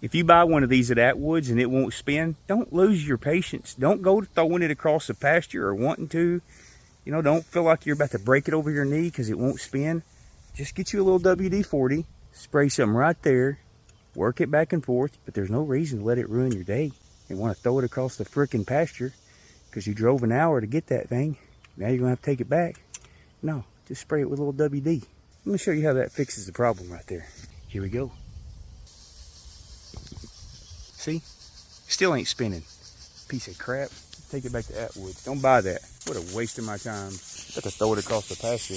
If you buy one of these at Atwoods and it won't spin, don't lose your patience. Don't go throwing it across the pasture or wanting to. You know, don't feel like you're about to break it over your knee because it won't spin. Just get you a little WD-40, spray something right there, work it back and forth, but there's no reason to let it ruin your day and want to throw it across the frickin' pasture because you drove an hour to get that thing. Now you're going to have to take it back. No, just spray it with a little WD. Let me show you how that fixes the problem right there. Here we go. See? Still ain't spinning. Piece of crap. Take it back to Atwoods. Don't buy that. What a waste of my time. Got to throw it across the pasture.